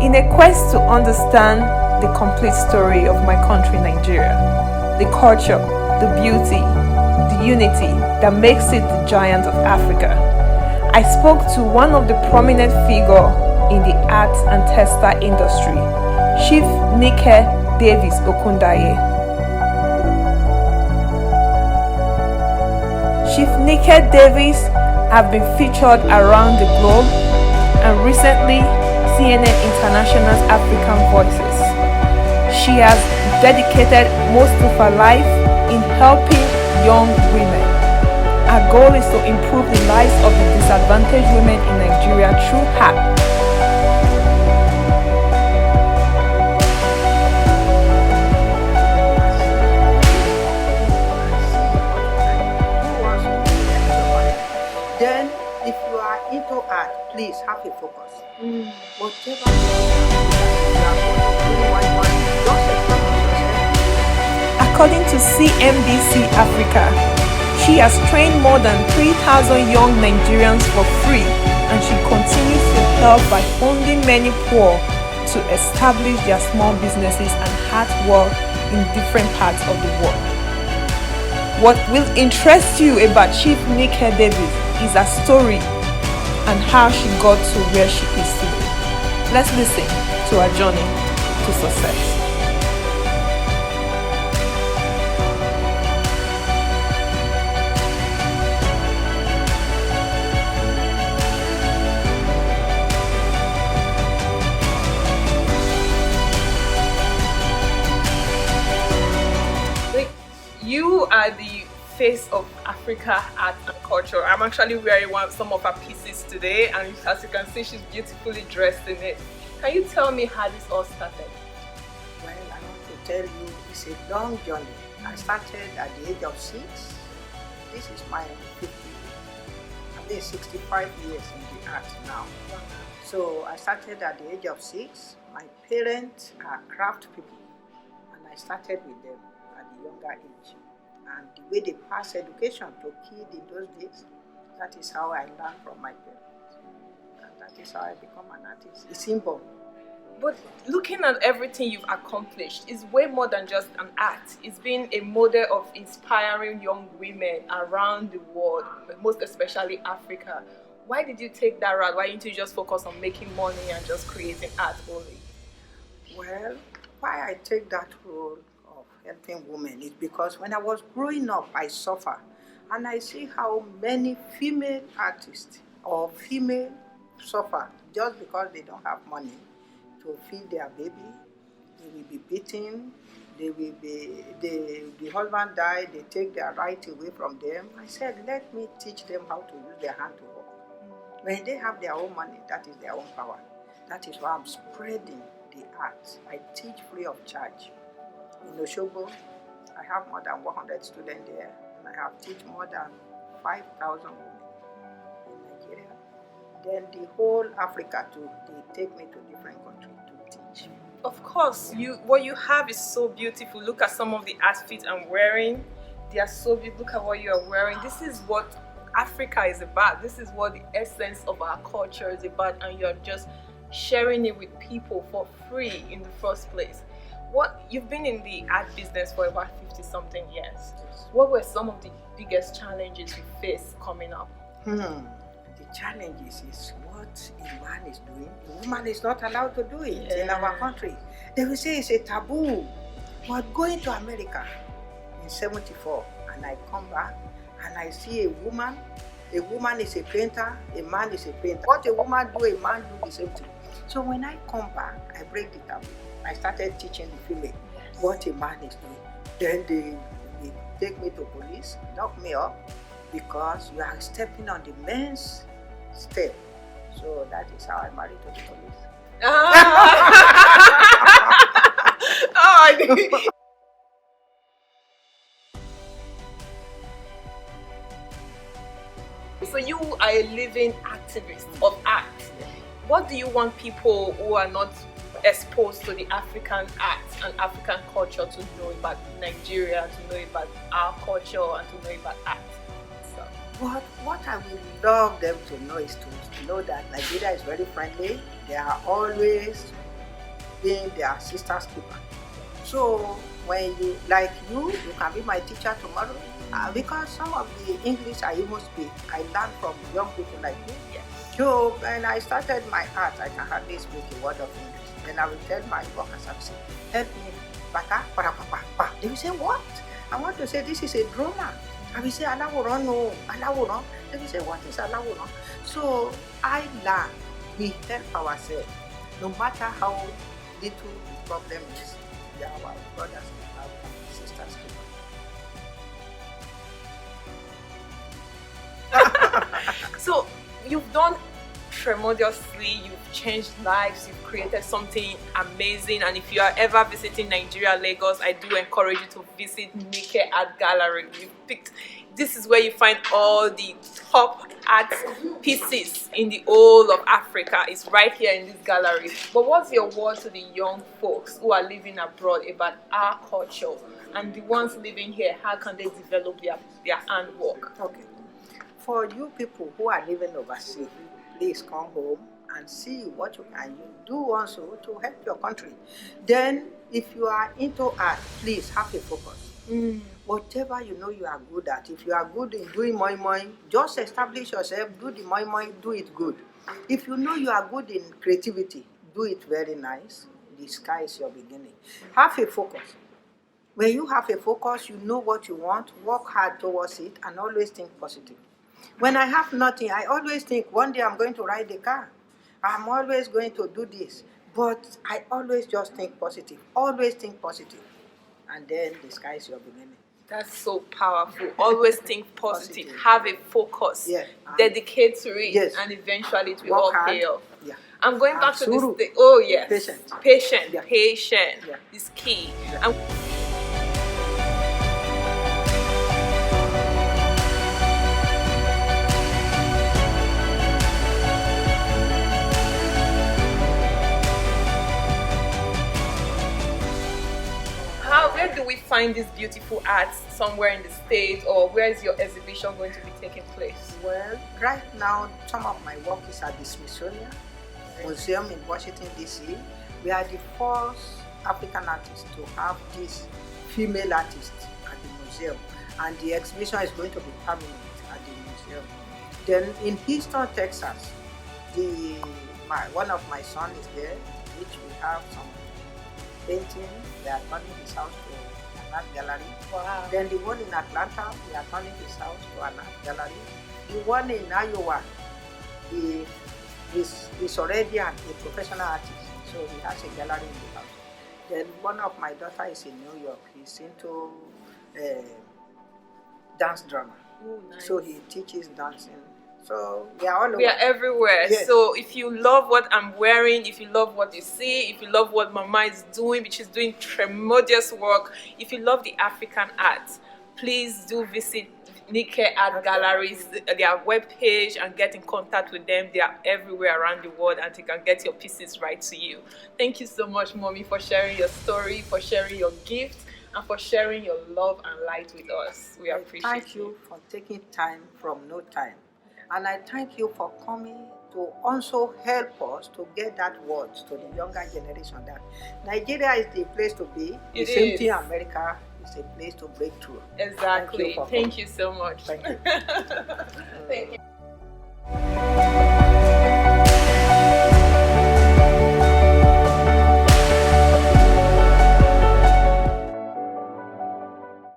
In a quest to understand the complete story of my country, Nigeria, the culture, the beauty, the unity that makes it the giant of Africa, I spoke to one of the prominent figures in the art and textile industry, Chief Nike Davies-Okundaye. Chief Nike Davies have been featured around the globe, and recently CNN International's African Voices. She has dedicated most of her life in helping young women. Our goal is to improve the lives of the disadvantaged women in Nigeria through her. Then, if you are into art, please have a focus. Whatever According to CNBC Africa, she has trained more than 3,000 young Nigerians for free, and she continues to help by funding many poor to establish their small businesses and hard work in different parts of the world. What will interest you about Chief Nike Davies is her story and how she got to where she is today. Let's listen to her journey to success. You are the face of Africa art and culture. I'm actually wearing some of her pieces today, and as you can see, she's beautifully dressed in it. Can you tell me how this all started? Well, I want to tell you, it's a long journey. I started at the age of 6. This is my 65 years in the art now. So I started at the age of 6. My parents are craft people, and I started with them at the younger age. And the way they pass education to kids in those days, that is how I learned from my parents. And that is how I become an artist. It's simple. But looking at everything you've accomplished, is way more than just an art. It's been a model of inspiring young women around the world, most especially Africa. Why did you take that route? Why didn't you just focus on making money and just creating art only? Well, why I take that role helping women is because when I was growing up, I suffer, and I see how many female artists or female suffer just because they don't have money to feed their baby. They will be beaten. The husband died. They take their right away from them. I said, let me teach them how to use their hand to work. When they have their own money, that is their own power. That is why I'm spreading the art. I teach free of charge. In Oshobo, I have more than 100 students there, and I have taught more than 5,000 women in Nigeria. Then the whole Africa too, they take me to different countries to teach. Of course, what you have is so beautiful. Look at some of the outfits I'm wearing. They are so beautiful. Look at what you are wearing. This is what Africa is about. This is what the essence of our culture is about, and you're just sharing it with people for free in the first place. You've been in the art business for about 50-something years. What were some of the biggest challenges you faced coming up? The challenges is what a man is doing. A woman is not allowed to do it in our country. They will say it's a taboo. But going to America in 74, and I come back and I see a woman is a painter, a man is a painter. What a woman do, a man do the same thing. So when I come back, I break the taboo. I started teaching the female what a man is doing. Then they take me to police, lock me up, because you are stepping on the men's step. So that is how I married to the police. I did. So you are a living activist of art. What do you want people who are not exposed to the African art and African culture to know about Nigeria, to know about our culture, and to know about art? So, what I would love them to know is to know that Nigeria is very friendly. They are always being their sister's keeper. So when you, like you can be my teacher tomorrow, because some of the English I even speak, I learned from young people like you. Yes. So when I started my art, I can hardly speak a word of English. Then I will tell my workers, I will say, help me, baka, para, pa, pa. They will say, what? I want to say this is a drummer. I will say, alaworan, no, alaworan. They will say, what is alaworan? So I learn, we help ourselves, no matter how little the problem is. They are our brothers and our sisters. So you've done tremendously, you've changed lives, you've created something amazing, and if you are ever visiting Nigeria, Lagos, I do encourage you to visit Nike Art Gallery. This is where you find all the top art pieces in the whole of Africa. It's right here in this gallery. But what's your word to the young folks who are living abroad about our culture, and the ones living here, how can they develop their handwork? Okay. For you people who are living overseas, please come home and see what you can do also to help your country. Then, if you are into art, please have a focus. Whatever you know you are good at, if you are good in doing moi moi, just establish yourself, do the moi moi, do it good. If you know you are good in creativity, do it very nice. The sky is your beginning. Have a focus. When you have a focus, you know what you want, work hard towards it, and always think positive. When I have nothing, I always think, one day I'm going to ride the car. I'm always going to do this. But I always just think positive. Always think positive. And then the sky is your beginning. That's so powerful. Always think positive. Have a focus. Yeah. Dedicate to it. Yes. And eventually it will Work all hard. pay off. Yeah. I'm going back to Suru. this. Oh, yes. Patient. Patient. Yeah. Patient Yeah. is key. Yeah. And where do we find this beautiful art? Somewhere in the States, or where is your exhibition going to be taking place? Well, right now, some of my work is at the Smithsonian Museum in Washington, D.C. We are the first African artists to have this female artist at the museum, and the exhibition is going to be permanent at the museum. Then in Houston, Texas, one of my sons is there, which we have some painting. They are turning his house to an art gallery. Wow. Then the one in Atlanta, we are turning his house to an art gallery. The one in Iowa, he's already a professional artist, so he has a gallery in the house. Then one of my daughters is in New York. He's into dance drama. Ooh, nice. So he teaches dancing. So we are all over. We are everywhere. Yes. So if you love what I'm wearing, if you love what you see, if you love what Mama is doing, which is doing tremendous work, if you love the African art, please do visit Nike Art Galleries, their webpage, and get in contact with them. They are everywhere around the world, and they can get your pieces right to you. Thank you so much, Mommy, for sharing your story, for sharing your gift, and for sharing your love and light with us. We appreciate it. Thank you for taking time from no time. And I thank you for coming to also help us to get that word to the younger generation that Nigeria is the place to be. The same thing America is a place to break through. Exactly. Thank you so much. Thank you. Thank you.